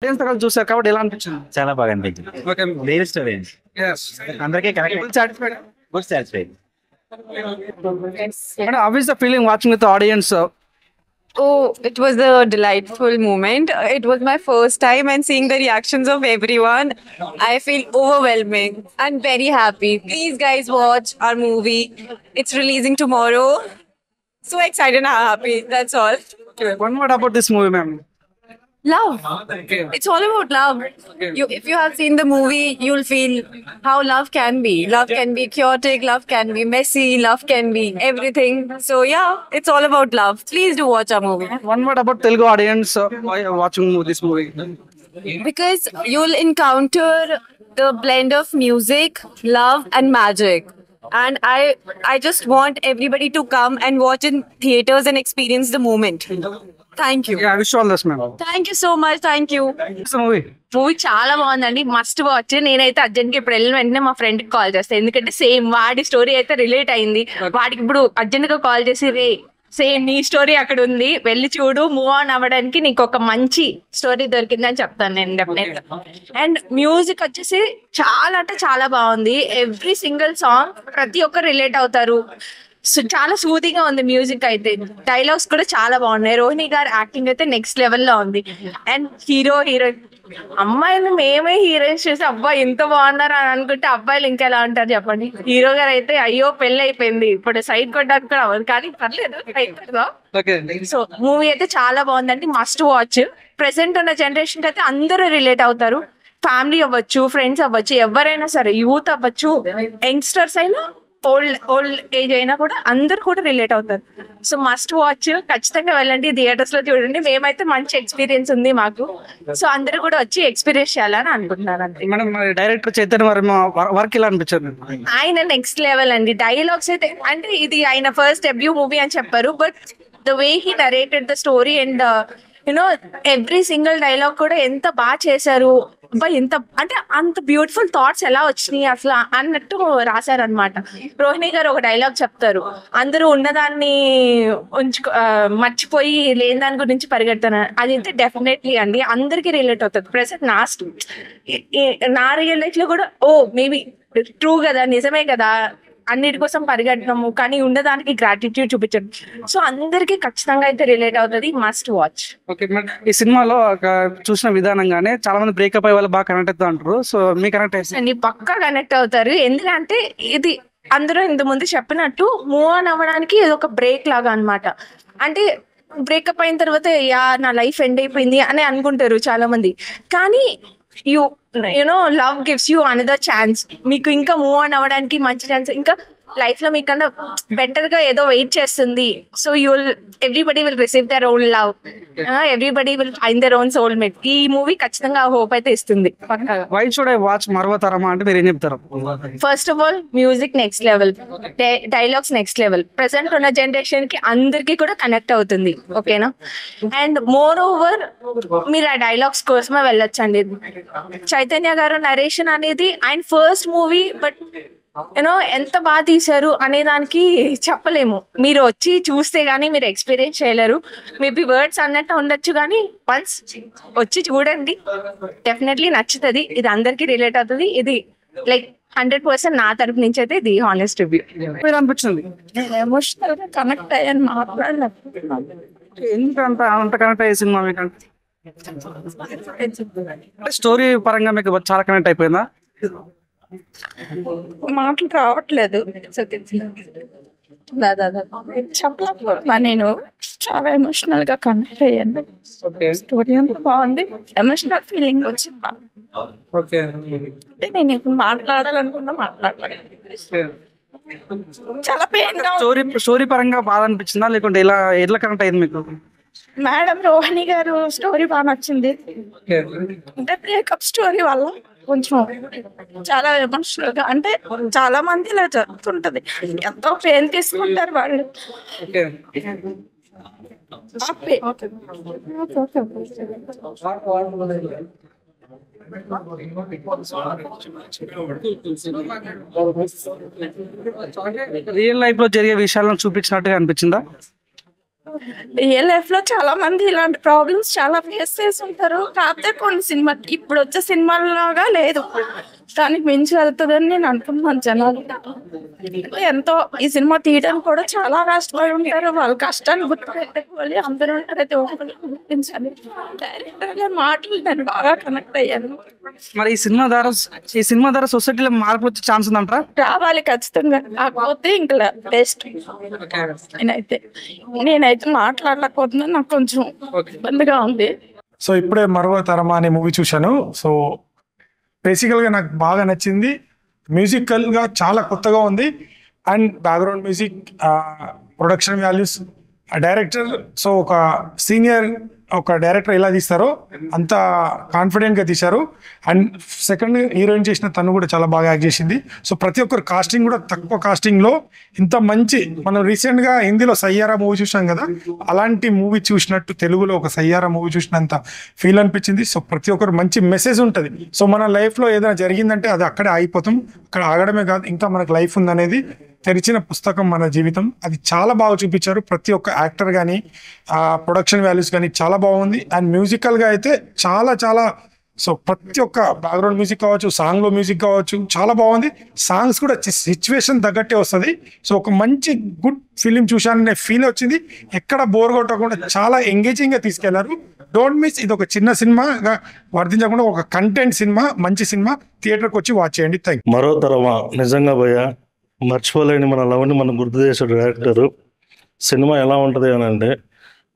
Friends దగ్గర చూసారు కాబట్టి ఎలా అనిపించింది? చాలా బాగా అనిపించింది. ఓకే. రియల్ స్టోరీ yes అందరికీ correct full satisfied. Good satisfied. Madam, how is the feeling watching with the audience? Oh, it was a delightful moment. It was my first time and seeing the reactions of everyone. I feel overwhelming and very happy. Please, guys, watch our movie. It's releasing tomorrow. So excited and happy. That's all. Okay, one word about this movie, ma'am. Love. Okay. It's all about love. If you have seen the movie, you'll feel how love can be. Love can be chaotic, love can be messy, love can be everything. So yeah, it's all about love. Please do watch our movie. One word about Telugu audience while watching this movie. Because you'll encounter the blend of music, love, and magic. And I just want everybody to come and watch in theaters and experience the moment. Thank you. Yeah, I wish you all this, ma'am. Thank you so much. Thank you. This movie. Movie చాలా బాగుందండి, must watch. నేనైతే urgent గా ఇప్పుడు వెళ్ళిన వెంటనే మా friend కి call చేస్తాను, ఎందుకంటే సేమ్ వాడి స్టోరీ అయితే రిలేట్ అయింది. వాడికి ఇప్పుడు అర్జెంట్ గా కాల్ చేసి, రే సేమ్ నీ స్టోరీ అక్కడ ఉంది, వెళ్ళి చూడు, మూవ్ ఆన్ అవ్వడానికి నీకు ఒక మంచి స్టోరీ దొరికిందని చెప్తాను నేను డెఫినెట్ గా. అండ్ మ్యూజిక్ వచ్చేసి చాలా అంటే చాలా బాగుంది. ఎవ్రీ సింగిల్ సాంగ్ ప్రతి ఒక్కరు రిలేట్ అవుతారు. చాలా సూదిగా ఉంది మ్యూజిక్ అయితే. డైలాగ్స్ కూడా చాలా బాగున్నాయి. రోహిణి గారి యాక్టింగ్ అయితే నెక్స్ట్ లెవెల్ లో ఉంది. అండ్ హీరోయిన్ అమ్మాయిలు మేమే హీరోయిన్స్ చూసి అబ్బా ఎంత బాగున్నారు అని అనుకుంటే అబ్బాయిలు ఇంకెలా ఉంటారు చెప్పండి. హీరో గారు అయితే అయ్యో పెళ్లి అయిపోయింది, ఇప్పుడు సైడ్ కొట్టడానికి కూడా అవ్వదు, కానీ పర్లేదు అయిపోతుందా. సో మూవీ అయితే చాలా బాగుందండి, మస్ట్ వాచ్. ప్రెసెంట్ ఉన్న జనరేషన్ కి అయితే అందరూ రిలేట్ అవుతారు. ఫ్యామిలీ అవ్వచ్చు, ఫ్రెండ్స్ అవ్వచ్చు, ఎవరైనా సరే, యూత్ అవ్వచ్చు, యంగ్స్టర్స్ అయినా, ఓల్డ్ ఏజ్ అయినా కూడా అందరు కూడా రిలేట్ అవుతారు. సో మస్ట్ వాచ్, ఖచ్చితంగా వెళ్ళండి, థియేటర్స్ లో చూడండి. మేమైతే మంచి ఎక్స్పీరియన్స్ ఉంది మాకు. సో అందరూ కూడా వచ్చి ఎక్స్పీరియన్స్ చేయాలని అనుకుంటున్నాను అంతే. Madam, director Chaitanya Varma work ఎలా అనిపించింది? ఆయన నెక్స్ట్ లెవెల్ అండి. డైలాగ్స్ అయితే అంటే ఇది ఆయన ఫస్ట్ డెబ్యూ మూవీ అని చెప్పారు, but the way he narrated the story and you know every single dialogue కూడా ఎంత బాగా చేశారు. ఎంత అంటే అంత బ్యూటిఫుల్ థాట్స్ ఎలా వచ్చినాయి అసలు అన్నట్టు రాశారనమాట. రోహిణి గారు ఒక డైలాగ్ చెప్తారు, అందరూ ఉన్నదాన్ని మర్చిపోయి లేని దాని గురించి పరిగెడతాను. అది అయితే డెఫినెట్లీ అండి అందరికీ రిలేట్ అవుతుంది. ప్రెసెంట్ నా రియల్ లైఫ్ లో కూడా ఓ మేబీ ట్రూ కదా, నిజమే కదా, అన్నిటి కోసం పరిగెట్టడము, కానీ ఉన్నదానికి గ్రాటిట్యూడ్ చూపించడం. సో అందరికి ఖచ్చితంగా అయితే రిలేట్ అవుతుంది, మస్ట్ వాచ్. ఓకే మేడం, ఈ సినిమాలో చూసిన విధానంగానే చాలా మంది బ్రేకప్ అయ్యే వాళ్ళు బాగా కనెక్ట్ అవుతా అంటారు. సో మీ కనెక్ట్ అండి పక్కా కనెక్ట్ అవుతారు. ఎందుకంటే ఇది అందరూ ఇంత ముందు చెప్పినట్టు మూవ్ ఆన్ అవ్వడానికి ఇది ఒక బ్రేక్ లాగా అన్నమాట. అంటే బ్రేకప్ అయిన తర్వాత యా నా లైఫ్ ఎండ్ అయిపోయింది అని అనుకుంటారు చాలా మంది, కానీ you know love gives you another chance. మీకు ఇంకా మూవ్ ఆన్ అవ్వడానికి మంచి ఛాన్స్, ఇంకా లైఫ్ లో మీకన్నా బెటర్ గా ఏదో వెయిట్ చేస్తుంది. So everybody will receive their own love, everybody will find their own soul mate. ఈ మూవీ ఖచ్చితంగా హోప్ అయితే ఇస్తుంది పక్కాగా. Why should I watch Maruvatharama అంటే మీరు ఏం చెప్తారు? First of all music next level, dialogues next level. Present ఉన్న జనరేషన్ కి అందరికి కూడా కనెక్ట్ అవుతుంది, ఓకేనా. అండ్ మోర్ ఓవర్ మీరు ఆ డైలాగ్స్ కోసమే వెళ్ళొచ్చండి. చైతన్య గారు నరేషన్ అనేది ఆయన ఫస్ట్ మూవీ, బట్ యూనో ఎంత బాగా తీశారు అనే దానికి చెప్పలేము. మీరు వచ్చి చూస్తే గానీ మీరు ఎక్స్పీరియన్స్ చేయలేరు. మేబీ వర్డ్స్ అన్నట్టు ఉండొచ్చు, కానీ వన్స్ వచ్చి చూడండి, డెఫినెట్లీ నచ్చుతుంది. ఇది అందరికి రిలేట్ అవుతుంది. ఇది లైక్ 100% నా తరపు నుంచి అయితే ఇది హానెస్ట్ రివ్యూ. మీరు అనిపించింది ఎమోషనల్ గా కనెక్ట్ అయ్యాను, మాట్లాడలేకపోతున్నాను. ఎందుకంత అంత కనెక్ట్ అయ్యే సినిమా మీకు? స్టోరీ పరంగా మీకు చాలా కనెక్ట్ అయిపోయిందా? మాటలు రావట్లేదు, చెప్పలేకపోతున్నా. నేను చాలా ఎమోషనల్ గా కనెక్ట్ అయ్యాను. స్టోరీ అంతా బాగుంది, ఎమోషనల్ ఫీలింగ్ వచ్చింది. అంటే నేను ఇప్పుడు మాట్లాడాలనుకున్నా మాట్లాడలేదు. చాలా పెయిన్ గా. స్టోరీ పరంగా బాధ అనిపించిందా, లేకుంటే ఎట్లా కనెక్ట్ అయింది మీకు? మేడం రోహిణి గారు స్టోరీ బాగా నచ్చింది. అంటే బ్రేకప్ స్టోరీ వల్ల కొంచెం చాలా ఎమోషనల్ గా, అంటే చాలా మంది ఇలా జరుగుతుంటది, ఎంతో పెయిన్ తీసుకుంటారు వాళ్ళు. రియల్ లైఫ్ లో జరిగే విషయాలను చూపించినట్టుగా అనిపించిందా? రియల్ లైఫ్ లో చాలా మంది ఇలాంటి ప్రాబ్లమ్స్ చాలా ఫేస్ చేసి ఉంటారు. కాకపోతే కొన్ని సినిమా ఇప్పుడు వచ్చే సినిమాలాగా లేదు, దానికి మించి వెళ్తుందని నేను అనుకుంటున్నాను. జనాలు ఎంతో ఈ సినిమా తీయడానికి కూడా చాలా కష్టపడి ఉంటారు. వాళ్ళ కష్టాన్ని గుర్తుపెట్టుకోవాలి, అందరూ ఉంటారైతే ఒకరు గుర్తించాలి. డైరెక్టర్ గారి మాటలు నేను బాగా కనెక్ట్ అయ్యాను. మరి ఈ సినిమా ద్వారా సొసైటీలో మార్పు వచ్చే ఛాన్స్ ఉందంటారా? రావాలి ఖచ్చితంగా, కాకపోతే ఇంకా బెస్ట్. నేనైతే మాట్లాడలేకపోతున్నా, నాకు కొంచెం ఇబ్బందిగా ఉంది. సో ఇప్పుడే మరో తరమా అనే మూవీ చూశాను. సో బేసికల్గా నాకు బాగా నచ్చింది. మ్యూజికల్గా చాలా కొత్తగా ఉంది, and background music, production values, director. So ఒక సీనియర్ డైరెక్టర్ ఎలా తీస్తారో అంత కాన్ఫిడెంట్గా తీశారు. అండ్ సెకండ్ హీరోయిన్ చేసిన తను కూడా చాలా బాగా యాక్ట్ చేసింది. సో ప్రతి ఒక్కరు కాస్టింగ్ కూడా తక్కువ కాస్టింగ్లో ఇంత మంచి, మనం రీసెంట్గా హిందీలో సయ్యారా మూవీ చూసాం కదా, అలాంటి మూవీ చూసినట్టు తెలుగులో ఒక సయ్యారా మూవీ చూసినంత ఫీల్ అనిపించింది. సో ప్రతి ఒక్కరు మంచి మెసేజ్ ఉంటుంది. సో మన లైఫ్లో ఏదైనా జరిగిందంటే అది అక్కడే ఆగిపోతాం, అక్కడ ఆగడమే కాదు, ఇంకా మనకు లైఫ్ ఉందనేది తెరిచిన పుస్తకం మన జీవితం. అది చాలా బాగా చూపించారు. ప్రతి ఒక్క యాక్టర్ కానీ, ప్రొడక్షన్ వాల్యూస్ కానీ చాలా బాగుంది. అండ్ మ్యూజికల్గా అయితే చాలా చాలా, సో ప్రతి ఒక్క బ్యాక్గ్రౌండ్ మ్యూజిక్ కావచ్చు, సాంగ్లో మ్యూజిక్ కావచ్చు, చాలా బాగుంది. సాంగ్స్ కూడా సిచ్యువేషన్ తగ్గట్టే వస్తుంది. సో ఒక మంచి గుడ్ ఫిలిం చూశాననే ఫీల్ వచ్చింది. ఎక్కడ బోర్ కొట్టకుండా చాలా ఎంగేజింగ్గా తీసుకెళ్లారు. Don't miss. ఇది ఒక చిన్న సినిమాగా వర్తించకుండా ఒక కంటెంట్ సినిమా, మంచి సినిమా. థియేటర్కి వచ్చి వాచ్ చేయండి. Thank you. మరో తరమా నిజంగా భయ్యా మర్చిపోలేని మన లవ్ని మనం గుర్తు చేసాడు డైరెక్టరు. సినిమా ఎలా ఉంటుంది అని అంటే,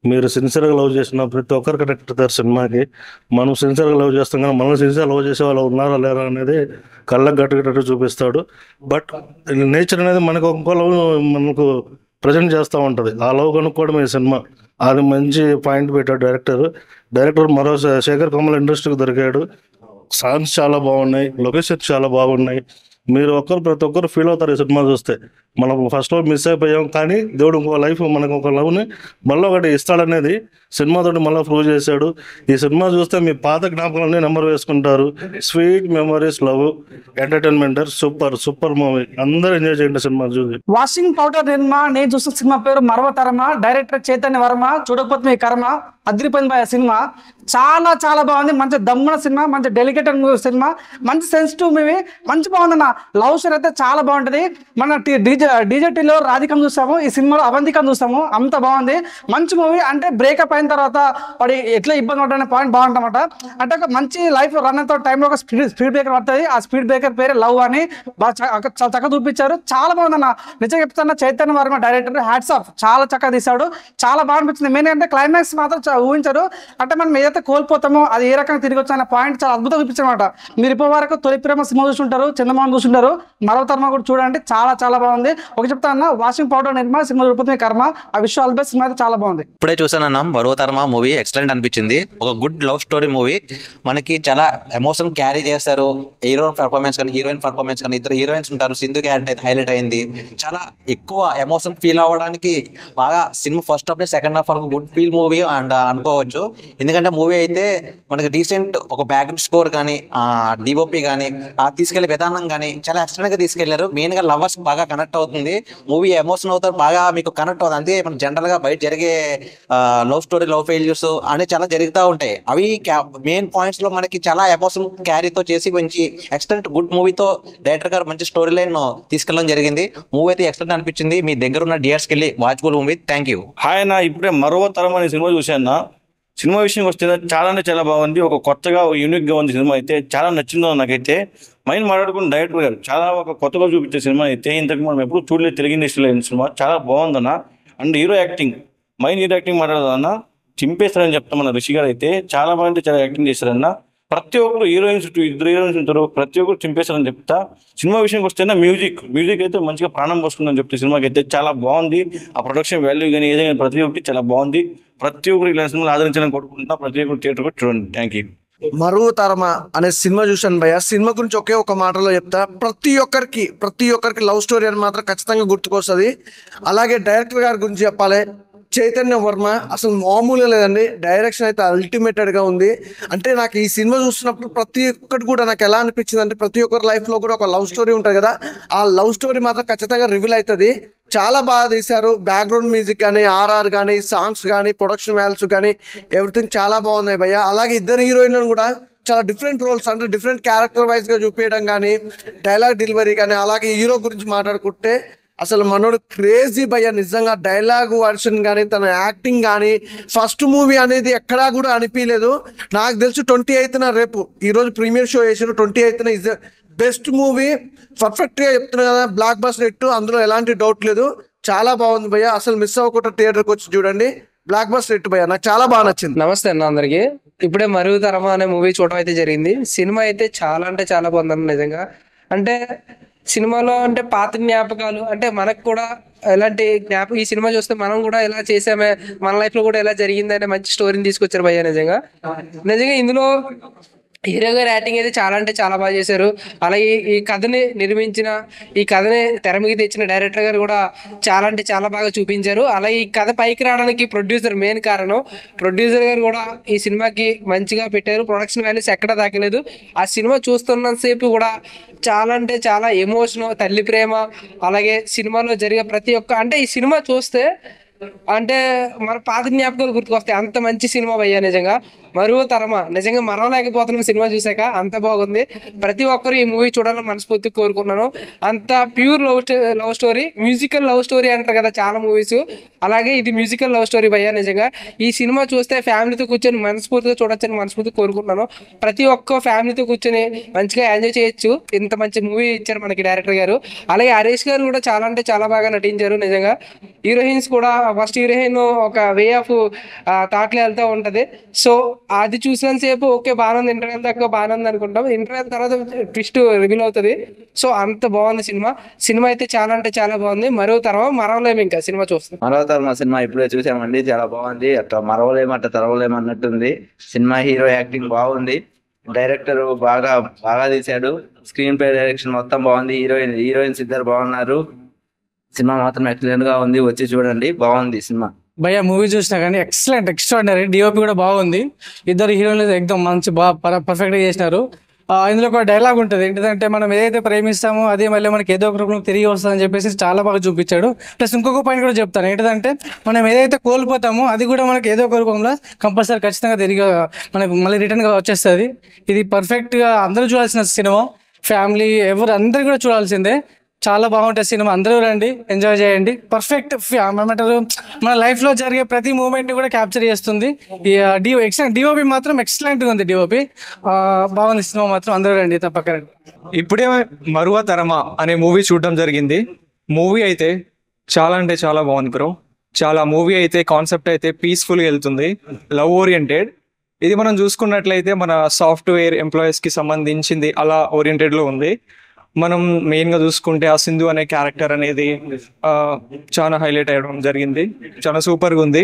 మీరు సిన్సియర్గా లవ్ చేసిన ప్రతి ఒక్కరు కనెక్ట్ అవుతారు సినిమాకి. మనం సిన్సియర్గా లవ్ చేస్తాం కానీ మనం సిన్సియర్ లవ్ చేసే వాళ్ళు ఉన్నారా లేరా అనేది కళ్ళకు గట్టుగట్టు చూపిస్తాడు. బట్ నేచర్ అనేది మనకు ఇంకో లవ్ మనకు ప్రజెంట్ చేస్తూ ఉంటుంది. ఆ లవ్ కనుక్కోవడం ఈ సినిమా. అది మంచి పాయింట్ పెట్టాడు డైరెక్టర్ మరో శేఖర్ కమల్ ఇండస్ట్రీకి దొరికాడు. సాంగ్స్ చాలా బాగున్నాయి, లొకేషన్స్ చాలా బాగున్నాయి. మీరు ప్రతి ఒక్కరు ఫీల్ అవుతారు ఈ సినిమా చూస్తే. మనం ఫస్ట్లో మిస్ అయిపోయాం, కానీ దేవుడు ఇంకో లైఫ్ మనకు ఒక లవ్ని మళ్ళీ ఒకటి ఇస్తాడనేది సినిమాతో మళ్ళీ ప్రూవ్ చేశాడు. ఈ సినిమా చూస్తే మీ పాత జ్ఞాపకాలన్నీ నెంబర్ వేసుకుంటారు. Sweet memories, love, entertainment. Super movie. అందరూ ఎంజాయ్ చేయండి సినిమా చూసి. వాషింగ్ పౌడర్ నిర్మా. నేను చూసిన సినిమా పేరు మరవ తరమా. డైరెక్టర్ చైతన్య వర్మ. చూడకపోతే మీ కర్మ. అదిరిపోయింది సినిమా. చాలా చాలా బాగుంది. మంచి దమ్మున సినిమా, మంచి డెలికేటెడ్ సినిమా, మంచి సెన్సిటివ్ మూవీ, మంచి బాగుందన్న. లవ్ స్టోరీ అయితే చాలా బాగుంటుంది. మన డీజేటీలో రాధికం చూస్తాము, ఈ సినిమాలో అవంతికం చూస్తాము. అంత బాగుంది, మంచి మూవీ. అంటే బ్రేకప్ అయిన తర్వాత వాడి ఎట్లా ఇబ్బంది పడ్డా పాయింట్ బాగుంటామట. అంటే ఒక మంచి లైఫ్ రన్ అయిన టైంలో ఒక స్పీడ్ బ్రేకర్ పడుతుంది. ఆ స్పీడ్ బ్రేకర్ పేరే లవ్ అని చాలా చక్కగా చూపించారు. చాలా బాగుందన్న. నిజంగా చెప్తున్నా, Chaitanya Varma director hats off. చాలా చక్కగా తీశాడు, చాలా బాగా అనిపించింది. మెయిన్ అంటే క్లైమాక్స్ మాత్రం ఊహించారు. అంటే మనం ఏదైతే కోల్పోతామో అది ఏ రకంగా తిరిగి వచ్చాయన్న పాయింట్ చాలా అద్భుతంగా చూపించారన్నమాట. మీరు ఇప్పటి వరకు తొలి ప్రేమ సినిమా చూసుంటారు, చందమామ చూసుంటారు, మరో తరమ కూడా చూడండి. చాలా చాలా బాగుంది. ఒక చెప్తా అన్న, వాషింగ్ పౌడర్ నిర్మా సినిమా చూడకపోతే కర్మ. ఆ విషయం ఆల్బెస్ట్ సినిమా అయితే చాలా బాగుంది. ఇప్పుడే చూసానన్నా మరో తరమ మూవీ. ఎక్సలెంట్ అనిపించింది. ఒక గుడ్ లవ్ స్టోరీ మూవీ. మనకి చాలా ఎమోషన్ క్యారీ చేస్తారు. హీరో పర్ఫార్మెన్స్ కానీ, హీరోయిన్ పర్ఫార్మెన్స్ కానీ, ఇద్దరు హీరోయిన్స్ ఉంటారు. సింధు క్యారెక్టర్ హైలైట్ అయింది. చాలా ఎక్కువ ఎమోషన్ ఫీల్ అవ్వడానికి బాగా cinema first half second half వరకు గుడ్ ఫీల్ మూవీ అండ్ అనుకోవచ్చు. ఎందుకంటే మూవీ అయితే మనకి రీసెంట్ ఒక బ్యాక్గ్రౌండ్ స్కోర్ కానీ, డిఓపి కానీ, తీసుకెళ్లే విధానం కానీ చాలా ఎక్స్ట్రాగా తీసుకెళ్లారు. మెయిన్ గా లవర్స్ బాగా కనెక్ట్ అవుతుంది మూవీ. ఎమోషన్ అవుతారు, బాగా మీకు కనెక్ట్ అవుతుంది. అంతే మన జనరల్ గా బయట జరిగే లవ్ స్టోరీ, లవ్ ఫెయిల్యూర్స్ అని చాలా జరుగుతూ ఉంటాయి. అవి మెయిన్ పాయింట్స్ లో మనకి చాలా ఎమోషన్ క్యారీతో చేసి మంచి ఎక్సలెంట్ గుడ్ మూవీతో డైరెక్టర్ గారు మంచి స్టోరీ లైన్ తీసుకెళ్ళడం జరిగింది. మూవీ అయితే ఎక్సలెంట్ అనిపించింది. మీ దగ్గర ఉన్న థియేటర్స్కి వెళ్ళి watchable movie. Thank you. Hi అన్న, ఇప్పుడే మరో తరం అనే సినిమా చూశాను. సినిమా విషయం వస్తే చాలా అంటే చాలా బాగుంది. ఒక కొత్తగా యూనిక్ గా ఉంది సినిమా. అయితే చాలా నచ్చిందో నాకైతే. మైండ్ మాట్లాడుకున్న డైరెక్టర్ గారు చాలా ఒక కొత్తగా చూపించే సినిమా అయితే ఇంతకు మనం ఎప్పుడు చూడలేదు తెలుగు ఇండస్ట్రీలో అయిన సినిమా. చాలా బాగుందన్న. And hero acting, hero acting మాట్లాడదన్న చింపేస్తారని చెప్తాం. మన రిషి గారు అయితే చాలా బాగుంటే చాలా యాక్టింగ్ చేశారన్న. ప్రతి ఒక్కరు హీరోయిన్స్, ఇద్దరు హీరోయిన్స్ ఉంటారు, ప్రతి ఒక్కరు చింపేస్తారని చెప్తా. సినిమా విషయంకి వస్తేనే మ్యూజిక్ అయితే మంచిగా ప్రాణం పోస్తుందని చెప్తే సినిమాకి అయితే చాలా బాగుంది. ఆ ప్రొడక్షన్ వాల్యూ కానీ ఏదైనా ప్రతి ఒక్కటి చాలా బాగుంది. ప్రతి ఒక్కరు ఇలా సినిమాలు ఆదరించాలని కోరుకుంటున్నా. ప్రతి ఒక్కరు థియేటర్ కూడా చూడండి. Thank you. మరో తరమ అనే సినిమా చూశాను భయ్య. సినిమా గురించి ఒకే ఒక మాటలో చెప్తా. ప్రతి ఒక్కరికి లవ్ స్టోరీ అని మాత్రం ఖచ్చితంగా గుర్తుకొస్తుంది. అలాగే డైరెక్టర్ గారి గురించి చెప్పాలి. చైతన్య వర్మ అసలు మామూలుగా లేదండి. డైరెక్షన్ అయితే అల్టిమేటెడ్ గా ఉంది. అంటే నాకు ఈ సినిమా చూస్తున్నప్పుడు ప్రతి ఒక్కటి కూడా నాకు ఎలా అనిపించింది అంటే, ప్రతి ఒక్కరి లైఫ్ లో కూడా ఒక లవ్ స్టోరీ ఉంటుంది కదా, ఆ లవ్ స్టోరీ మాత్రం ఖచ్చితంగా రివీల్ అవుతుంది. చాలా బాగా తీశారు. బ్యాక్గ్రౌండ్ మ్యూజిక్ కానీ, ఆర్ఆర్ కానీ, సాంగ్స్ కానీ, ప్రొడక్షన్ వాల్యూస్ కానీ ఎవ్రీథింగ్ చాలా బాగున్నాయి భయ్య. అలాగే ఇద్దరు హీరోయిన్లను కూడా చాలా డిఫరెంట్ రోల్స్ అంటే డిఫరెంట్ క్యారెక్టర్ వైజ్ గా చూపించడం కానీ, డైలాగ్ డెలివరీ కానీ, అలాగే హీరో గురించి మాట్లాడుకుంటే అసలు మనోడు క్రేజీ భయ్య. నిజంగా డైలాగ్ వర్షన్ కానీ, తన యాక్టింగ్ కానీ, ఫస్ట్ మూవీ అనేది ఎక్కడా కూడా అనిపించలేదు. నాకు తెలిసి 28న రేపు ఈరోజు ప్రీమియర్ షో చేసారు. 28న ఇస్ బెస్ట్ మూవీ, పర్ఫెక్ట్ గా చెప్తున్నా కదా, బ్లాక్ బస్టర్ హిట్, అందులో ఎలాంటి డౌట్ లేదు. చాలా బాగుంది భయ్య, అసలు మిస్ అవ్వకుండా థియేటర్కి వచ్చి చూడండి. బ్లాక్ బస్టర్ హిట్ భయ్య, నాకు చాలా బాగా నచ్చింది. నమస్తే అన్న అందరికి. ఇప్పుడే మరుగు తరమా అనే మూవీ చూడడం అయితే జరిగింది. సినిమా అయితే చాలా అంటే చాలా బాగుందన్న. నిజంగా అంటే సినిమాలో అంటే పాత జ్ఞాపకాలు అంటే మనకు కూడా ఎలాంటి ఈ సినిమా చూస్తే మనం కూడా ఎలా చేసామే, మన లైఫ్ లో కూడా ఎలా జరిగిందనే మంచి స్టోరీని తీసుకొచ్చారు భయ్య. నిజంగా ఇందులో హీరో గారి యాక్టింగ్ అయితే చాలా అంటే చాలా బాగా చేశారు. అలాగే ఈ కథని నిర్మించిన, ఈ కథని తెర మీద తెచ్చిన డైరెక్టర్ గారు కూడా చాలా అంటే చాలా బాగా చూపించారు. అలాగే ఈ కథ పైకి రావడానికి ప్రొడ్యూసర్ మెయిన్ కారణం. ప్రొడ్యూసర్ గారు కూడా ఈ సినిమాకి మంచిగా పెట్టారు. ప్రొడక్షన్ వాల్యూస్ ఎక్కడ దాకలేదు. ఆ సినిమా చూస్తున్నంతసేపు కూడా చాలా అంటే చాలా ఎమోషన్, తల్లి ప్రేమ, అలాగే సినిమాలో జరిగే ప్రతి ఒక్క అంటే ఈ సినిమా చూస్తే అంటే మన పాత జ్ఞాపకాలు గుర్తుకొస్తాయి. అంత మంచి సినిమా భయ్యా. నిజంగా మరువు తరమా నిజంగా మరవలేకపోతున్నాం సినిమా చూసాక. అంత బాగుంది. ప్రతి ఒక్కరు ఈ మూవీ చూడాలని మనస్ఫూర్తిగా కోరుకున్నాను. అంత pure love story, musical love story అంటారు కదా చాలా మూవీస్, అలాగే ఇది మ్యూజికల్ లవ్ స్టోరీ భయ్యా. నిజంగా ఈ సినిమా చూస్తే ఫ్యామిలీతో కూర్చొని మనస్ఫూర్తిగా చూడొచ్చని మనస్ఫూర్తిగా కోరుకుంటున్నాను. ప్రతి ఒక్క ఫ్యామిలీతో కూర్చొని మంచిగా ఎంజాయ్ చేయొచ్చు. ఇంత మంచి మూవీ ఇచ్చారు మనకి డైరెక్టర్ గారు. అలాగే హరీష్ గారు కూడా చాలా అంటే చాలా బాగా నటించారు. నిజంగా హీరోయిన్స్ కూడా ఫస్ట్ హీరోయిన్ ఒక వే ఆఫ్ థాట్లో వెళ్తూ ఉంటది. సో అది చూసినంతసేపు ఓకే బాగుంది, ఇంటర్వెల్ దాకా బాగుంది అనుకుంటాం. ఇంటర్వెల్ తర్వాత ట్విస్ట్ రివీల్ అవుతుంది. సో అంత బాగుంది సినిమా అయితే చాలా అంటే చాలా బాగుంది. మరవలేము ఇంకా సినిమా చూస్తాం. మరవతరమా సినిమా ఇప్పుడే చూసామండి, చాలా బాగుంది. అట్లా మరవలేము అట్లా తరవలేము అన్నట్టుంది. సినిమా హీరో యాక్టింగ్ బాగుంది, డైరెక్టర్ బాగా బాగా తీశాడు, స్క్రీన్ ప్లే డైరెక్షన్ మొత్తం బాగుంది, హీరోయిన్స్ ఇద్దరు బాగున్నారు. సినిమా మాత్రం ఎక్సలెంట్ గా ఉంది, వచ్చి చూడండి, బాగుంది సినిమా. భయ్య మూవీ చూసినా కానీ ఎక్సలెంట్, ఎక్స్ట్రాడినరీ. డిఓపి కూడా బాగుంది. ఇద్దరు హీరోలు ఎక్దమ్ మంచి బాగా పర్ఫెక్ట్ గా చేసినారు. ఇందులో ఒక డైలాగ్ ఉంటుంది ఏంటంటే, మనం ఏదైతే ప్రేమిస్తామో అదే మళ్ళీ మనకి ఏదో ఒక రూపంలో తిరిగి వస్తుందని చెప్పేసి చాలా బాగా చూపించాడు. ప్లస్ ఇంకొక పాయింట్ కూడా చెప్తాను ఏంటంటే, మనం ఏదైతే కోల్పోతామో అది కూడా మనకి ఏదో ఒక రూపంలో కంపల్సరీ ఖచ్చితంగా తిరిగి మనకు మళ్ళీ రిటర్న్ గా వచ్చేస్తుంది. ఇది పర్ఫెక్ట్ గా అందరూ చూడాల్సిన సినిమా. ఫ్యామిలీ ఎవరు అందరు కూడా చూడాల్సిందే. చాలా బాగుంటుంది సినిమా, అందరూ రండి, ఎంజాయ్ చేయండి. పర్ఫెక్ట్ ఏమంటారు, మన లైఫ్ లో జరిగే ప్రతి మూమెంట్ ని కూడా క్యాప్చర్ చేస్తుంది. డిఓపి మాత్రం ఎక్సలెంట్ గా ఉంది. డిఓపి బాగుంది సినిమా మాత్రం, అందరూ రండి, తప్పక రండి. ఇప్పుడే మరువ తరమా అనే మూవీ చూడడం జరిగింది. మూవీ అయితే చాలా అంటే చాలా బాగుంది బ్రో. చాలా మూవీ అయితే కాన్సెప్ట్ అయితే పీస్ఫుల్గా వెళ్తుంది, లవ్ ఓరియంటెడ్. ఇది మనం చూసుకున్నట్లయితే మన సాఫ్ట్వేర్ ఎంప్లాయీస్ కి సంబంధించింది అలా ఓరియంటెడ్ లో ఉంది. మనం మెయిన్ గా చూసుకుంటే ఆ సింధు అనే క్యారెక్టర్ అనేది చాలా హైలైట్ అయ్యడం జరిగింది. చాలా సూపర్ గా ఉంది.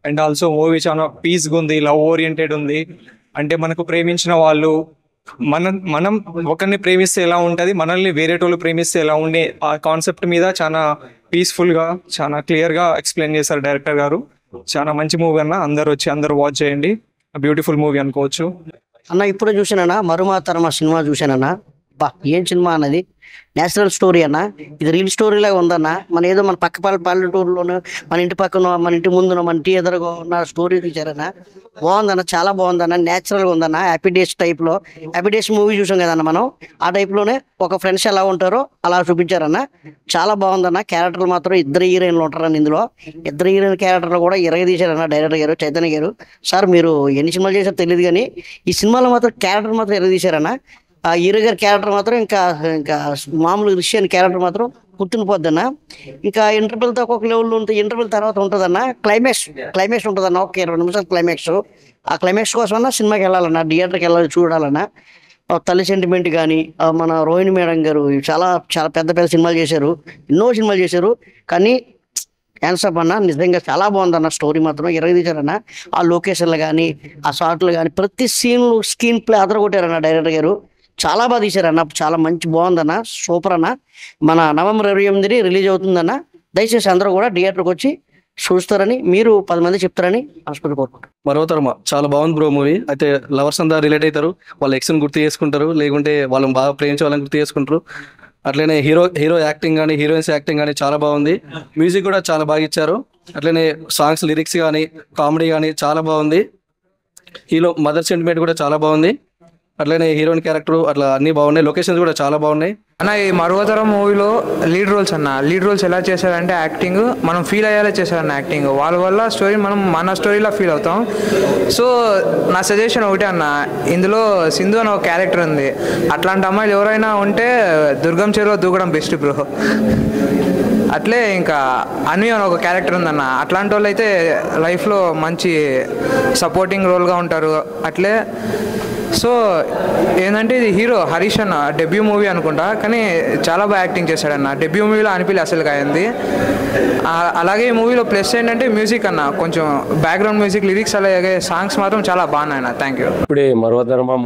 అండ్ ఆల్సో మూవీ చాలా పీస్ గా ఉంది, లవ్ ఓరియంటెడ్ ఉంది. అంటే మనకు ప్రేమించిన వాళ్ళు మనం ఒకరిని ప్రేమిస్తే ఎలా ఉంటది, మనల్ని వేరేటోళ్ళు ప్రేమిస్తే ఎలా ఉండే ఆ కాన్సెప్ట్ మీద చాలా పీస్ఫుల్ గా చాలా క్లియర్ గా ఎక్స్ప్లెయిన్ చేశారు డైరెక్టర్ గారు. చాలా మంచి మూవీ అన్న, అందరూ వాచ్ చేయండి. బ్యూటిఫుల్ మూవీ అనుకోవచ్చు అన్న. ఇప్పుడే చూసానన్నా మరుమ తరమా సినిమా చూసానన్నా. బా ఏం సినిమా అన్నది, నేచురల్ స్టోరీ అన్న. ఇది రియల్ స్టోరీ లాగా ఉందన్న. మన ఏదో మన పక్క పల్లెటూరులోనూ, మన ఇంటి పక్కన, మన ఇంటి ముందున, మన ఇంటి ఎదురుగా ఉన్న స్టోరీ తీశారన్న. బాగుందన్న, చాలా బాగుందన్న, నేచురల్ గా ఉందన్న. హ్యాపీ డేస్ టైప్ లో, హ్యాపీ డేస్ మూవీ చూసాం కదన్న మనం, ఆ టైప్ లోనే ఒక ఫ్రెండ్స్ ఎలా ఉంటారో అలా చూపించారన్న. చాలా బాగుందన్న. క్యారెక్టర్లు మాత్రం ఇద్దరు హీరోయిన్లు ఉంటారన్న ఇందులో. ఇద్దరు హీరోయిన్ క్యారెక్టర్లు కూడా తీశారన్న డైరెక్టర్ గారు, చైతన్య గారు. సార్ మీరు ఎన్ని సినిమాలు చేశారో తెలియదు కానీ ఈ సినిమాలో మాత్రం క్యారెక్టర్ మాత్రం తీశారన్న. ఆ హీరో గారి క్యారెక్టర్ మాత్రం ఇంకా మామూలు రిషియన్ క్యారెక్టర్ మాత్రం గుర్తుండిపోద్దన్న. ఇంకా ఇంటర్వెల్ తో ఒక లెవెల్ ఉంటుంది, ఇంటర్వెల్ తర్వాత ఉంటుందన్న క్లైమాక్స్ ఉంటుందన్న. ఒక 20 నిమిషాలు క్లైమాక్స్. ఆ క్లైమాక్స్ కోసమన్నా సినిమాకి వెళ్ళాలన్నా, థియేటర్కి వెళ్ళాలి, చూడాలన్నా. తల్లి సెంటిమెంట్ కానీ, మన రోహిణి మేడం గారు చాలా చాలా పెద్ద సినిమాలు చేశారు, ఎన్నో సినిమాలు చేశారు. కానీ హ్యాండ్సప్ అన్న, నిజంగా చాలా బాగుందన్న. స్టోరీ మాత్రం తీశారన్న. ఆ లొకేషన్లు కానీ, ఆ షాట్లు కానీ, ప్రతి సీన్లు స్క్రీన్ ప్లే అదరగొట్టారన్న డైరెక్టర్ గారు. చాలా బాగా తీశారన్న, చాలా మంచి బాగుందన్న, సూపర్ అన్న. మన November 28 రిలీజ్ అవుతుందన్న. దయచేసి అందరూ కూడా థియేటర్కి వచ్చి చూస్తారని, మీరు 10 మంది చెప్తారని హాస్పిటల్ కోరుకుంటారు. మరో తరమా చాలా బాగుంది బ్రో మూవీ. అయితే లవర్స్ అంతా రిలేట్ అవుతారు, వాళ్ళ ఎక్స్ని గుర్తు చేసుకుంటారు, లేకుంటే వాళ్ళని బాగా ప్రేమించే వాళ్ళని గుర్తు చేసుకుంటారు. అట్లనే హీరో యాక్టింగ్ కానీ హీరోయిన్స్ యాక్టింగ్ కానీ చాలా బాగుంది. మ్యూజిక్ కూడా చాలా బాగా ఇచ్చారు. అట్లనే సాంగ్స్ లిరిక్స్ కానీ కామెడీ కానీ చాలా బాగుంది. హీరో మదర్ సెంటిమెంట్ కూడా చాలా బాగుంది. అట్లనే హీరోయిన్ క్యారెక్టర్ అట్లా అన్ని బాగున్నాయి. లొకేషన్స్ కూడా చాలా బాగున్నాయి. అన్న ఈ మరువతరం మూవీలో లీడ్ రోల్స్ ఎలా చేశారంటే యాక్టింగ్ మనం ఫీల్ అయ్యేలా చేశారన్న యాక్టింగ్. వాళ్ళ వల్ల స్టోరీ మనం మన స్టోరీలా ఫీల్ అవుతాం. సో నా సజెషన్ ఒకటే అన్న, ఇందులో సింధు అని ఒక క్యారెక్టర్ ఉంది. అట్లాంటి అమ్మాయిలు ఎవరైనా ఉంటే దుర్గం చెరువులో దూకడం బెస్ట్ బ్రో. అట్లే ఇంకా అన్వి అని ఒక క్యారెక్టర్ ఉందన్న, అట్లాంటి వాళ్ళు అయితే లైఫ్లో మంచి సపోర్టింగ్ రోల్గా ఉంటారు. అట్లే సో ఏంటంటే ఇది హీరో హరీష్ అన్న డెబ్యూ మూవీ అనుకుంటా, కానీ చాలా బాగా యాక్టింగ్ చేశాడన్న. డెబ్యూ మూవీలో అనిపించలే అసలు కాయింది. అలాగే ఈ మూవీలో ప్లస్ ఏంటంటే మ్యూజిక్ అన్న, కొంచెం బ్యాక్గ్రౌండ్ మ్యూజిక్, లిరిక్స్ అలాగే సాంగ్స్ మాత్రం చాలా బాగున్నాయి అన్న. Thank you. ఇప్పుడే మరువతరమ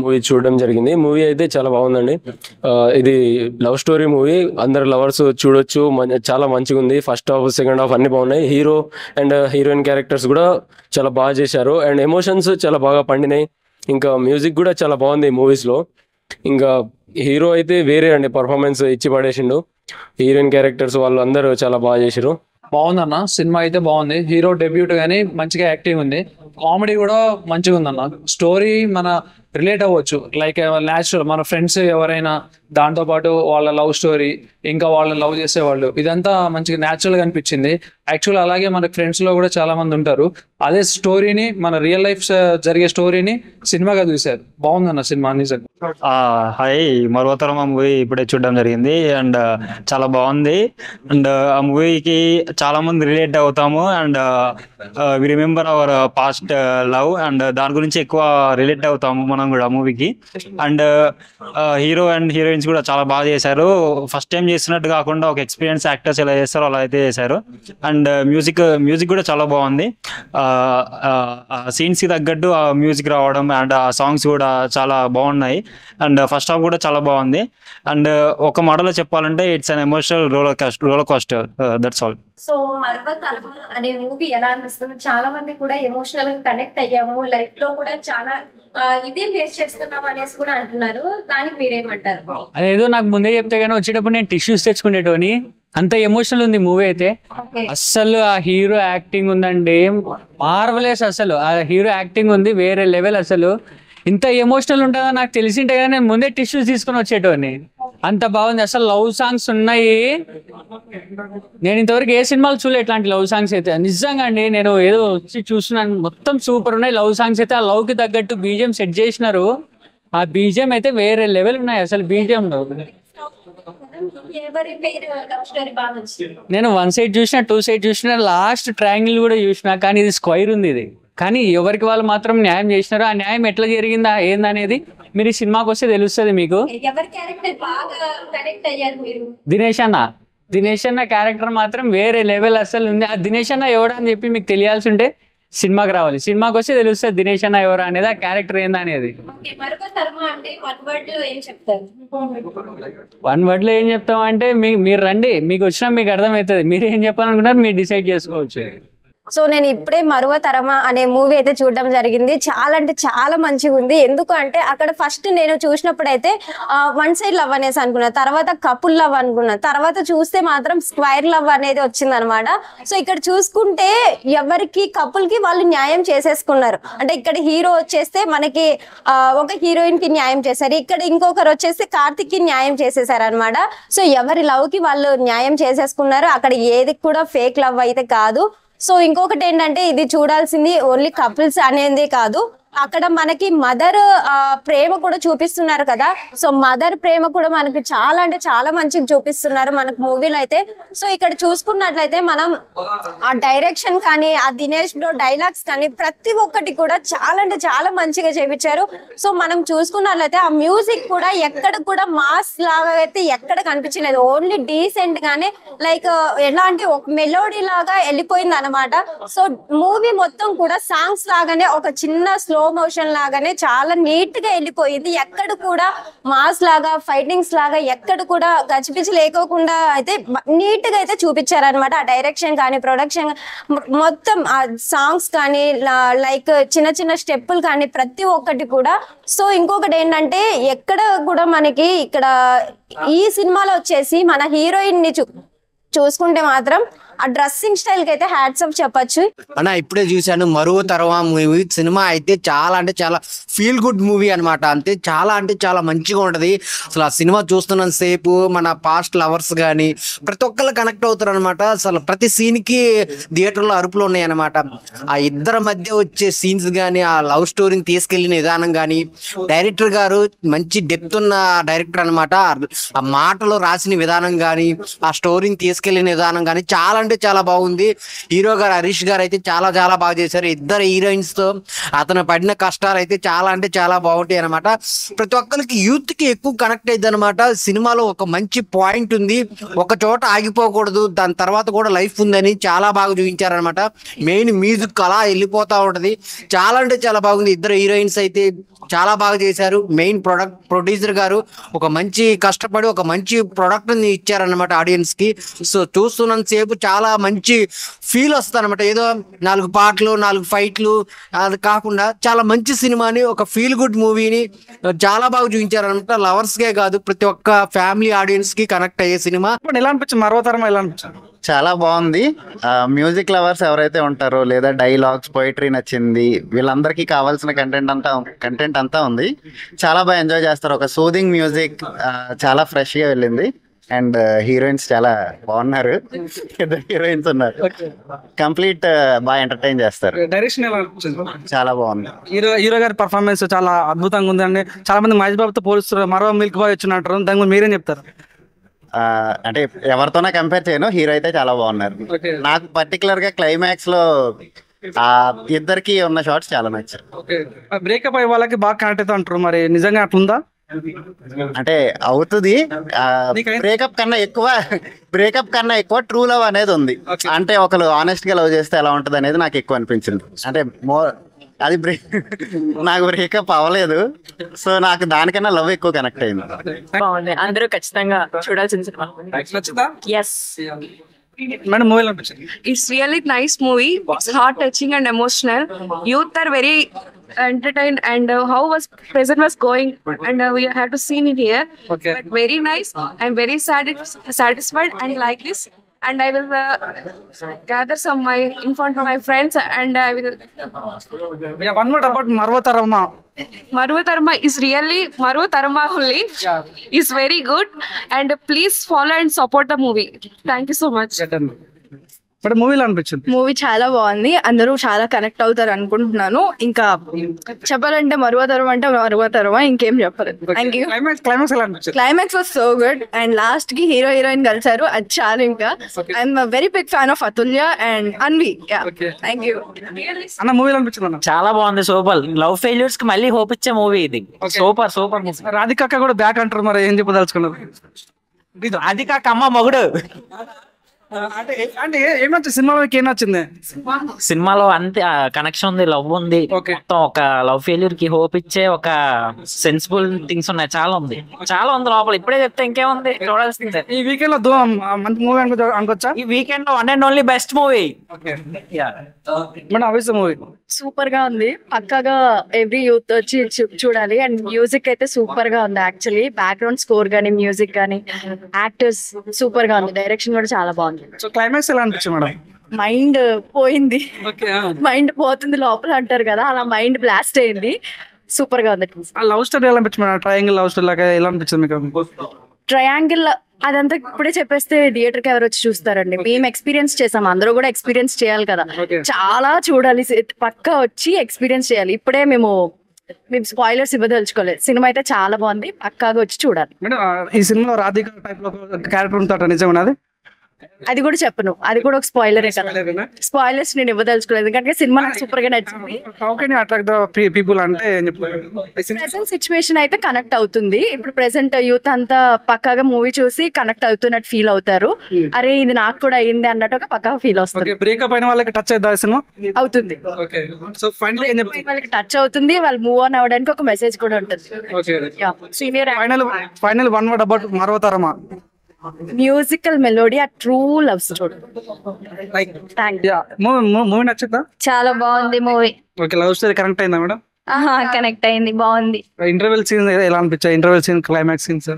మూవీ చూడడం జరిగింది. మూవీ అయితే చాలా బాగుందండి. ఇది లవ్ స్టోరీ మూవీ, అందరు లవర్స్ చూడొచ్చు. చాలా మంచిగా ఉంది. ఫస్ట్ హాఫ్ సెకండ్ హాఫ్ అన్ని బాగున్నాయి. హీరో అండ్ హీరోయిన్ క్యారెక్టర్స్ కూడా చాలా బాగా చేశారు. అండ్ ఎమోషన్స్ చాలా బాగా పండినాయి. ఇంకా మ్యూజిక్ కూడా చాలా బాగుంది ఈ మూవీస్లో. ఇంకా హీరో అయితే వేరే అండి, పర్ఫార్మెన్స్ ఇచ్చి పడేసిండు. హీరోయిన్ క్యారెక్టర్స్ వాళ్ళు అందరూ చాలా బాగా చేశారు. బాగుందన్న, సినిమా అయితే బాగుంది. హీరో డెబ్యూట్ కానీ మంచిగా యాక్టింగ్ ఉంది. కామెడీ కూడా మంచిగా ఉందన్న. స్టోరీ మన రిలేట్ అవ్వచ్చు, లైక్ న్యాచురల్ మన ఫ్రెండ్స్ ఎవరైనా, దాంతోపాటు వాళ్ళ లవ్ స్టోరీ, ఇంకా వాళ్ళని లవ్ చేసేవాళ్ళు, ఇదంతా మంచిగా న్యాచురల్గా అనిపించింది. యాక్చువల్ అలాగే మన ఫ్రెండ్స్లో కూడా చాలా మంది ఉంటారు. అదే స్టోరీని మన రియల్ లైఫ్ జరిగే స్టోరీని సినిమాగా చూశారు. బాగుందన్న సినిమా నిజంగా. హాయ్, మరువతరం మూవీ ఇప్పుడే చూడడం జరిగింది. అండ్ చాలా బాగుంది. అండ్ ఆ మూవీకి చాలా మంది రిలేట్ అవుతాము. And we remember our past love. And దాని గురించి ఎక్కువ రిలేట్ అవుతాము మనం కూడా మూవీకి. అండ్ హీరో అండ్ హీరోయిన్స్ కూడా చాలా బాగా చేశారు. ఫస్ట్ టైం చేస్తున్నట్టు కాకుండా ఒక ఎక్స్పీరియన్స్ యాక్టర్స్ ఎలా చేస్తారో అలా అయితే చేశారు. అండ్ మ్యూజిక్ కూడా చాలా బాగుంది. సీన్స్ కి తగ్గట్టు ఆ మ్యూజిక్ రావడం అండ్ ఆ సాంగ్స్ కూడా చాలా బాగున్నాయి. అండ్ ఫస్ట్ హాఫ్ కూడా చాలా బాగుంది. అండ్ ఒక మాటలో చెప్పాలంటే it's an emotional roller coaster. That's all. So Maruvatharam అనే మూవీ ఎలా అనిపిస్తుంది? చాలా మంది కూడా ఎమోషనల్ గా కనెక్ట్ అయ్యాము, లైఫ్ లో కూడా చాలా ఇదే ఫేస్ చేస్తున్నాం అనేసి కూడా అంటున్నారు. దానికి మీరేమంటారు? అదేదో నాకు ముందే చెప్తే కానీ వచ్చేటప్పుడు నేను టిష్యూస్ తెచ్చుకునేటోని. అంత ఎమోషనల్ ఉంది మూవీ అయితే. అస్సలు ఆ హీరో యాక్టింగ్ ఉందండి, మార్వలెస్. అసలు ఆ హీరో యాక్టింగ్ ఉంది వేరే లెవెల్. అసలు ఇంత ఎమోషనల్ ఉంటుందో నాకు తెలిసింటే కానీ నేను ముందే టిష్యూస్ తీసుకొని వచ్చేటోని. అంత బాగుంది. అసలు లవ్ సాంగ్స్ ఉన్నాయి. నేను ఇంతవరకు ఏ సినిమాలు చూడలే ఇట్లాంటి లవ్ సాంగ్స్ అయితే. నిజంగా అండి, నేను ఏదో వచ్చి చూస్తున్నాను, మొత్తం సూపర్ ఉన్నాయి లవ్ సాంగ్స్ అయితే. ఆ లవ్ కి తగ్గట్టు బీజిఎం సెట్ చేసినారు. ఆ బీజిఎం అయితే వేరే లెవెల్ ఉన్నాయి అసలు బీజిఎం లో. నేను 1 సైడ్ చూసిన, 2 సైడ్ చూసిన, లాస్ట్ ట్రయాంగిల్ కూడా చూసిన. కానీ ఇది స్క్వైర్ ఉంది ఇది. కానీ ఎవరికి వాళ్ళు మాత్రం న్యాయం చేసినారు. ఆ న్యాయం ఎట్లా జరిగిందా ఏందనేది మీరు ఈ సినిమాకి వస్తే తెలుస్తుంది మీకు. దినేష్ అన్న క్యారెక్టర్ మాత్రం వేరే లెవెల్ అసలు ఉంది. ఆ దినేష్ అన్న ఎవడా అని చెప్పి మీకు తెలియాల్సి ఉంటే సినిమాకి రావాలి. సినిమాకి వస్తే తెలుస్తుంది దినేష్ అన్న ఎవరా అనేది, ఆ క్యారెక్టర్ ఏందా అనేది. 1 వర్డ్ లో ఏం చెప్తాం అంటే మీరు రండి, మీకు వచ్చినా మీకు అర్థమవుతుంది. మీరు ఏం చెప్పాలనుకున్నారు మీరు డిసైడ్ చేసుకోవచ్చు. సో నేను ఇప్పుడే మరువతరమా అనే మూవీ అయితే చూడడం జరిగింది. చాలా అంటే చాలా మంచిగా ఉంది. ఎందుకు అంటే అక్కడ ఫస్ట్ నేను చూసినప్పుడు అయితే 1 సైడ్ లవ్ అనేసి అనుకున్నా, తర్వాత కపుల్ లవ్ అనుకున్నా, తర్వాత చూస్తే మాత్రం స్క్వైర్ లవ్ అనేది వచ్చింది అనమాట. సో ఇక్కడ చూసుకుంటే ఎవరికి కపుల్ కి వాళ్ళు న్యాయం చేసేసుకున్నారు. అంటే ఇక్కడ హీరో వచ్చేస్తే మనకి ఒక హీరోయిన్ కి న్యాయం చేశారు, ఇక్కడ ఇంకొకరు వచ్చేస్తే కార్తిక్ కి న్యాయం చేసేసారు అనమాట. సో ఎవరి లవ్ కి వాళ్ళు న్యాయం చేసేసుకున్నారు. అక్కడ ఏది కూడా ఫేక్ లవ్ అయితే కాదు. సో ఇంకొకటి ఏంటంటే ఇది చూడాల్సింది ఓన్లీ కపుల్స్ అనేది కాదు, అక్కడ మనకి మదర్ ప్రేమ కూడా చూపిస్తున్నారు కదా. సో మదర్ ప్రేమ కూడా మనకి చాలా అంటే చాలా మంచిగా చూపిస్తున్నారు మనకు మూవీలో అయితే. సో ఇక్కడ చూసుకున్నట్లయితే మనం ఆ డైరెక్షన్ కానీ, ఆ దినేష్ బ్రో డైలాగ్స్ కానీ ప్రతి ఒక్కటి కూడా చాలా అంటే చాలా మంచిగా చేపించారు. సో మనం చూసుకున్నట్లయితే ఆ మ్యూజిక్ కూడా ఎక్కడ కూడా మాస్ లాగా అయితే ఎక్కడ కనిపించలేదు. ఓన్లీ డీసెంట్ గానే లైక్ ఎలా అంటే ఒక మెలోడీ లాగా వెళ్ళిపోయింది అనమాట. సో మూవీ మొత్తం కూడా సాంగ్స్ లాగానే ఒక చిన్న స్లో స్లో మోషన్ లాగానే చాలా నీట్ గా వెళ్ళిపోయింది. ఎక్కడ కూడా మాస్ లాగా ఫైటింగ్స్ లాగా ఎక్కడ కూడా గజిబిజి లేకోకుండా అయితే నీట్ గా అయితే చూపించారనమాట. ఆ డైరెక్షన్ కానీ ప్రొడక్షన్ మొత్తం ఆ సాంగ్స్ కానీ లైక్ చిన్న చిన్న స్టెప్పులు కానీ ప్రతి ఒక్కటి కూడా. సో ఇంకొకటి ఏంటంటే ఎక్కడ కూడా మనకి ఇక్కడ ఈ సినిమాలో వచ్చేసి మన హీరోయిన్ ని చూసుకుంటే మాత్రం ఆ డ్రెస్సింగ్ స్టైల్ కి అయితే హ్యాట్స్ ఆఫ్ చెప్పొచ్చు. అన్న ఇప్పుడే చూశాను మరువ తరవా మూవీ. సినిమా అయితే చాలా అంటే చాలా ఫీల్ గుడ్ మూవీ అనమాట. అంటే చాలా మంచిగా ఉంటది. అసలు ఆ సినిమా చూస్తున్నంత సేపు మన పాస్ట్ లవర్స్ కానీ ప్రతి ఒక్కళ్ళు కనెక్ట్ అవుతారు అనమాట. అసలు ప్రతి సీన్ కి థియేటర్లో అరుపులు ఉన్నాయి అనమాట. ఆ ఇద్దరి మధ్య వచ్చే సీన్స్ కానీ ఆ లవ్ స్టోరీని తీసుకెళ్లిన విధానం కానీ డైరెక్టర్ గారు మంచి డెప్త్ ఉన్న డైరెక్టర్ అనమాట. ఆ మాటలో రాసిన విధానం కానీ ఆ స్టోరీని తీసుకెళ్లిన విధానం కానీ చాలా అంటే చాలా బాగుంది. హీరో గారు హరీష్ గారు అయితే చాలా బాగా చేశారు. ఇద్దరు హీరోయిన్స్ తో అతను పడిన కష్టాలు అయితే చాలా అంటే చాలా బాగుంటాయి అనమాట. ప్రతి ఒక్కరికి యూత్ కి ఎక్కువ కనెక్ట్ అయింది అనమాట. సినిమాలో ఒక మంచి పాయింట్ ఉంది, ఒక చోట ఆగిపోకూడదు, దాని తర్వాత కూడా లైఫ్ ఉందని చాలా బాగా చూపించారనమాట. మెయిన్ మ్యూజిక్ అలా వెళ్ళిపోతా ఉంటది. చాలా అంటే చాలా బాగుంది. ఇద్దరు హీరోయిన్స్ అయితే చాలా బాగా చేశారు. మెయిన్ ప్రొడ్యూసర్ గారు ఒక మంచి కష్టపడి ఒక మంచి ప్రొడక్ట్ ని ఇచ్చారనమాట ఆడియన్స్ కి. సో చూస్తున్నంత సేపు చాలా మంచి ఫీల్ వస్తుంది అనమాట. ఏదో 4 పాటలు 4 ఫైట్లు అది కాకుండా చాలా మంచి సినిమాని ఒక ఫీల్ గుడ్ మూవీని చాలా బాగా చూపించారనమాట. లవర్స్ కే కాదు ప్రతి ఒక్క ఫ్యామిలీ ఆడియన్స్ కి కనెక్ట్ అయ్యే సినిమా. ఎలా అనిపించింది మరవతరమా? ఎలా అనిపించింది? చాలా బాగుంది. మ్యూజిక్ లవర్స్ ఎవరైతే ఉంటారో లేదా డైలాగ్స్ పోయిటరీ నచ్చింది వీళ్ళందరికీ కావాల్సిన కంటెంట్ అంతా ఉంది. చాలా బాగా ఎంజాయ్ చేస్తారు. ఒక సూదింగ్ మ్యూజిక్ చాలా ఫ్రెష్ గా వెళ్ళింది. అండ్ హీరోయిన్స్ చాలా బాగున్నారు. 2 హీరోయిన్స్ ఉన్నారు. కంప్లీట్ బాగా ఎంటర్టైన్ చేస్తారు. డైరెక్షన్ ఎలా అనిపించింది? చాలా బాగుంది. హీరో గారి పర్ఫార్మెన్స్ చాలా అద్భుతంగా ఉంది అండి. చాలా మంది మహేష్ బాబుతో పోలుస్తారు, మరో మిల్క్ బాయ్ వచ్చినట్టు. దాని గురించి మీరేం చెప్తారు? అంటే ఎవరితోనే కంపేర్ చేయను, హీరో అయితే చాలా బాగున్నారు. నాకు పర్టికులర్ గా క్లైమాక్స్ లో ఆ ఇద్దరికి ఉన్న షార్ట్స్ చాలా నచ్చాయి. బ్రేకప్ అయ్యే వాళ్ళకి బాగా కనెక్ట్ అవుతా అంటారు, మరి నిజంగా అట్లుందా? అంటే అవుతుంది. బ్రేకప్ కన్నా ఎక్కువ ట్రూ లవ్ అనేది ఉంది. అంటే ఒకరు ఆనెస్ట్ గా లవ్ చేస్తే ఎలా ఉంటది అనేది నాకు ఎక్కువ అనిపించింది. అంటే అది నాకు బ్రేకప్ అవ్వలేదు, సో నాకు దానికన్నా లవ్ ఎక్కువ కనెక్ట్ అయింది. బాగుంది, అందరూ ఖచ్చితంగా చూడాల్సిన సినిమా. ఎస్ మేడం మూవీ అనిపించింది? It's really nice movie. It's heart touching and emotional. Youth are very entertained and how was present was going and we have to see it here. Okay. But very nice. I'm very satisfied and like this. And I will gather some my info from my friends and I will. Yeah, one more about Marvatarama. Marvatarama is really Marvatarama only. Is very good and please follow and support the movie. Thank you so much. But మూవీలో అనిపించింది? Movie చాలా బాగుంది, అందరూ చాలా connect అవుతారు అనుకుంటున్నాను. ఇంకా చెప్పాలంటే మరువతరమా ఇంకేం చెప్పలేదు. Thank you. క్లైమాక్స్ ఎలా అనిపించింది? Climax was so good and last కి హీరో హీరోయిన్ కలిసారు, అది చాలు. ఇంకా I'm very big fan of Atulya and Anvi. Thank you. అన్న మూవీలో అనిపించింది? చాలా బాగుంది, సూపర్. లవ్ ఫెయిల్యూర్స్ కి మళ్ళీ హోప్ ఇచ్చే మూవీ ఇది. Super super. రాధిక కూడా బ్యాక్ అంటారు, మరి ఏం చెప్పదలుచుకున్నారు? రాధిక అమ్మ మొగుడు. అంటే ఏమొచ్చి సినిమాలో ఏం నచ్చింది? సినిమాలో అంతే కనెక్షన్ ఉంది, లవ్ ఉంది, మొత్తం ఒక లవ్ ఫెయిల్యూర్ కి హోప్ ఇచ్చే ఒక సెన్సిబుల్ థింగ్స్ ఉన్నాయి. చాలా ఉంది లోపల. ఇప్పుడే చెప్తే ఇంకేముంది, చూడాల్సిందే. ఈ వీకెండ్ లో మంచి మూవీ అనుకోవచ్చా? ఈ వీకెండ్ లో 1 and only best movie. Movie super గా ఉంది, పక్కాగా ఎవ్రీ యూత్ వచ్చి చూడాలి. అండ్ మ్యూజిక్ అయితే సూపర్ గా ఉంది. యాక్చువల్లీ బ్యాక్గ్రౌండ్ స్కోర్ గానీ మ్యూజిక్ గానీ యాక్టర్స్ సూపర్ గా ఉంది. డైరెక్షన్ కూడా చాలా బాగుంది. సో క్లైమాక్స్ ఎలా అనిపించింది మేడం? మైండ్ పోయింది, మైండ్ పోతుంది లోపల అంటారు కదా, అలా మైండ్ బ్లాస్ట్ అయింది. సూపర్ గా ఉంది. లవ్ స్టోరీ ఎలా అనిపించింది మేడం? ట్రయాంగిల్ లవ్ స్టోరీ లాగా ఎలా అనిపించింది మీకు? ట్రయాంగిల్ అదంతా ఇప్పుడే చెప్పేస్తే థియేటర్ కి ఎవరు వచ్చి చూస్తారండి. మేము ఎక్స్పీరియన్స్ చేసాం, అందరూ కూడా ఎక్స్పీరియన్స్ చేయాలి కదా. చాలా చూడాలి, పక్కా వచ్చి ఎక్స్పీరియన్స్ చేయాలి. ఇప్పుడే మేము స్పాయిలర్స్ ఇవ్వదలుచుకోలేదు. సినిమా అయితే చాలా బాగుంది, పక్కాగా వచ్చి చూడాలి. మేడం ఈ సినిమాలో రాధిక టైప్ లో క్యారెక్టర్ ఉంటాట, నిజమేనా? అది కూడా చెప్పను, అది కూడా ఒక స్పాయిలరే కదా. స్పాయిలర్స్ నేను ఇవ్వదలుచుకోలేదు ఎందుకంటే సినిమా నాకు సూపర్ గా నచ్చింది. How can you attract the people అంటే ఏం చెప్తారు? ప్రెసెంట్ సిచ్యువేషన్ అయితే కనెక్ట్ అవుతుంది. ఇప్పుడు ప్రెసెంట్ యూత్ అంతా పక్కాగా మూవీ చూసి కనెక్ట్ అవుతున్నట్టు ఫీల్ అవుతారు. అరే ఇది నాకు కూడా అయింది అన్నట్టు ఒక పక్కా ఫీల్ వస్తుంది. బ్రేకప్ అయిన వాళ్ళకి టచ్ అవుతా సినిమా అవుతుంది. సో ఫైనల్ ఏం చెప్తారు? వాళ్ళకి టచ్ అవుతుంది, వాళ్ళు మూవ్ ఆన్ అవ్వడానికి ఒక మెసేజ్ కూడా ఉంటుంది. Senior final one word about Maruvatharama. Musical melody, ఆ ట్రూ లవ్ స్టోరీ. మూవీ నచ్చిందా? చాలా బాగుంది movie. Okay, love story connect అయిందా మేడం? కనెక్ట్ అయింది, బాగుంది. ఇంటర్వెల్ సీన్ ఎలా అనిపించాయి? ఇంటర్వెల్ సీన్, క్లైమాక్స్ సీన్స్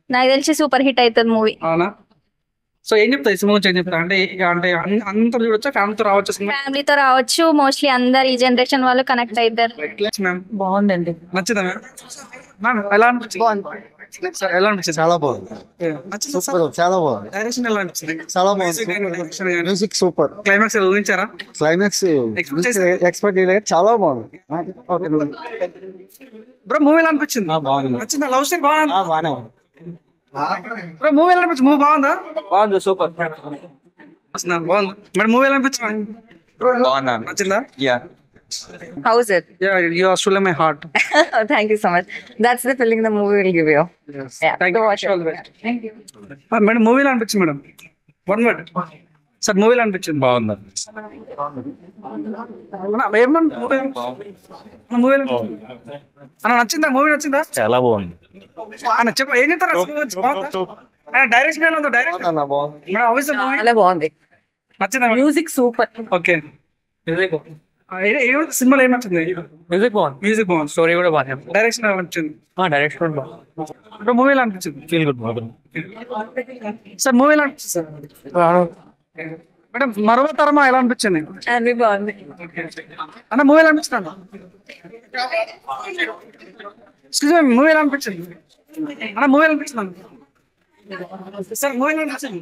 నాకు తెలిసి సూపర్ హిట్ అవుతుంది మూవీ. అవునా? సో ఏం చెప్తాయి సినిమా గురించి? ఏం చెప్తా అంటే అందరూ చూడొచ్చా, ఫ్యామిలీతో రావచ్చు సినిమా? ఫ్యామిలీతో రావచ్చు, మోస్ట్లీ అందరు ఈ జనరేషన్ వాళ్ళు కనెక్ట్ అవుతారు. బాగుందండి. నచ్చిందా మ్యామ్? ఎలా అనిపించింది? ఎలా అనిపించింది? చాలా బాగుంది, సూపర్, చాలా బాగుంది. డైరెక్షన్ ఎలా అనిపించింది? చాలా బాగుంది, మ్యూజిక్ సూపర్. క్లైమాక్స్ ఊహించారా? క్లైమాక్స్ ఎక్స్పెక్ట్ చేయలేదు, చాలా బాగుంది. బ్రో మూవీ ఎలా అనిపించింది? నచ్చిందా? లవ్ స్టోరీ బాగుంది. బ్రో మూవీ ఎలా అనిపించింది? మూవీ బాగుందా? బాగుంది, సూపర్ బాగుంది. మరి మూవీ ఎలా అనిపించింది? నచ్చిందా? How's it? Yeah, you are still in my heart. Thank you so much. That's the feeling the movie will give you. Yes. Yeah, Thank go you. watch All the it. best. Thank you. Madam movie ఎలా అనిపించింది madam? One word sir. Movie ఎలా అనిపించింది? బాగుంది. Movie అన్న నచ్చిందా? Movie నచ్చిందా? చాలా బాగుంది. అన్న చెప్ప ఏం చెప్తారు? డైరెక్షన్ ఎలా ఉందో? డైరెక్షన్ చాలా బాగుంది. నచ్చిందా? Music super. ఓకే, సినిమాలో ఏం నచ్చింది? మ్యూజిక్ బాగుంది, మ్యూజిక్ బాగుంది, స్టోరీ కూడా బాగుంది. డైరెక్షన్ ఎలా అనిపించింది? డైరెక్షన్ కూడా బాగుంది. మూవీ ఎలా అనిపించింది? ఫీల్ గుడ్ బాగుంది సార్. మూవీ ఎలా అనిపించింది సార్? మేడం మరవతరమా ఎలా అనిపించింది? అన్ని బాగుంది. అన్న మూవీ ఎలా అనిపించింది? మూవీ ఎలా అనిపించింది అన్న? మూవీ ఎలా అనిపించింది సార్? మూవీ ఎలా అనిపించింది?